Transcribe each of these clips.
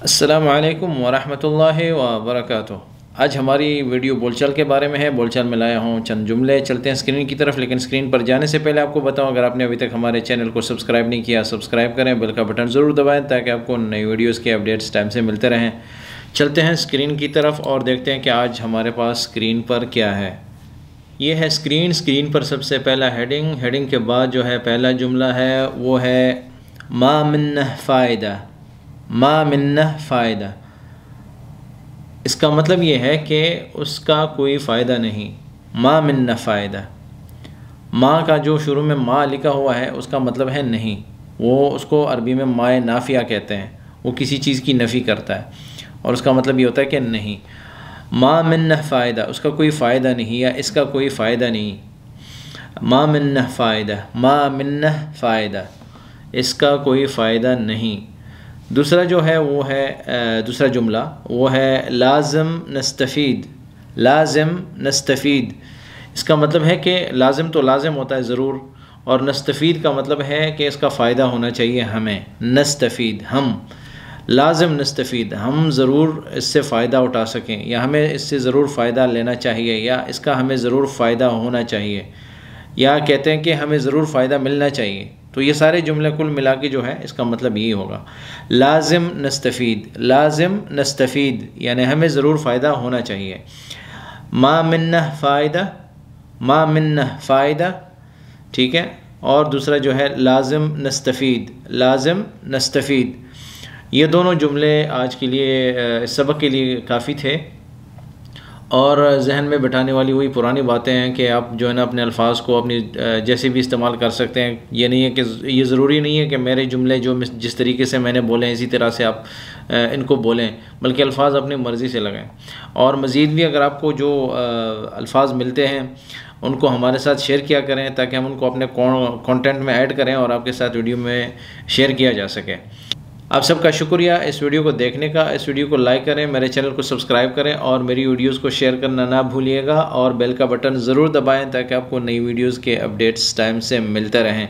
अस्सलामु अलैकुम वरहमतुल्लाहि वबरकातुहू। आज हमारी वीडियो बोलचाल के बारे में है। बोलचाल में लाया हूँ चंद जुमले। चलते हैं स्क्रीन की तरफ, लेकिन स्क्रीन पर जाने से पहले आपको बताऊँ, अगर आपने अभी तक हमारे चैनल को सब्सक्राइब नहीं किया, सब्सक्राइब करें, बेल का बटन ज़रूर दबाएं ताकि आपको नई वीडियोज़ के अपडेट्स टाइम से मिलते रहें। चलते हैं स्क्रीन की तरफ और देखते हैं कि आज हमारे पास स्क्रीन पर क्या है। ये है स्क्रीन पर सबसे पहला हेडिंग के बाद जो है पहला जुमला है वो है मा मिन्नह फ़ायदा। मा मिन्नह फ़ायदा, इसका मतलब ये है कि उसका कोई फ़ायदा नहीं। मा मिन्नह फ़ायदा, माँ का जो शुरू में माँ लिखा हुआ है उसका मतलब है नहीं। वो उसको अरबी में माए नाफिया कहते हैं। वो किसी चीज़ की नफ़ी करता है और उसका मतलब ये होता है कि नहीं। मा मिन्नह फ़ायदा, उसका कोई फ़ायदा नहीं या इसका कोई फ़ायदा नहीं। मा मिन्नह फ़ायदा, मा मिन्नह फ़ायदा, इसका कोई फ़ायदा नहीं। दूसरा जो है वो है दूसरा जुमला वो है लाज़िम नस्तफ़ीद। लाज़िम नस्तफ़ीद, इसका मतलब है कि लाज़िम तो लाज़िम होता है ज़रूर, और नस्तफ़ीद का मतलब है कि इसका फ़ायदा होना चाहिए हमें। नस्तफ़ीद, हम। लाज़िम नस्तफ़ीद, हम ज़रूर इससे फ़ायदा उठा सकें या हमें इससे ज़रूर फ़ायदा लेना चाहिए या इसका हमें ज़रूर फ़ायदा होना चाहिए, या कहते हैं कि हमें ज़रूर फ़ायदा मिलना चाहिए। तो ये सारे जुमले कुल मिला के जो है इसका मतलब यही होगा, लाज़िम नस्तफ़ीद। लाज़िम नस्तफ़ीद यानी हमें ज़रूर फ़ायदा होना चाहिए। मा मिन्नह फ़ायदा, मा मिन्नह फ़ायदा, ठीक है। और दूसरा जो है लाज़िम नस्तफ़ीद, लाज़िम नस्तफ़ीद। ये दोनों जुमले आज के लिए इस सबक के लिए काफ़ी थे और जहन में बिठाने वाली वही पुरानी बातें हैं कि आप जो है ना अपने अल्फाज़ को अपनी जैसे भी इस्तेमाल कर सकते हैं। ये नहीं है कि ये ज़रूरी नहीं है कि मेरे जुमले जो जिस तरीके से मैंने बोले हैं इसी तरह से आप इनको बोलें, बल्कि अल्फाज़ अपनी मर्ज़ी से लगाएं। और मज़ीद भी अगर आपको जो अल्फाज़ मिलते हैं उनको हमारे साथ शेयर किया करें ताकि हम उनको अपने कंटेंट में ऐड करें और आपके साथ वीडियो में शेयर किया जा सके। आप सबका शुक्रिया इस वीडियो को देखने का। इस वीडियो को लाइक करें, मेरे चैनल को सब्सक्राइब करें और मेरी वीडियोस को शेयर करना ना भूलिएगा, और बेल का बटन ज़रूर दबाएं ताकि आपको नई वीडियोस के अपडेट्स टाइम से मिलते रहें।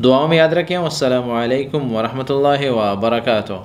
दुआओं में याद रखें। अस्सलामु अलैकुम वरहमतुल्लाहि व बरकातुहू।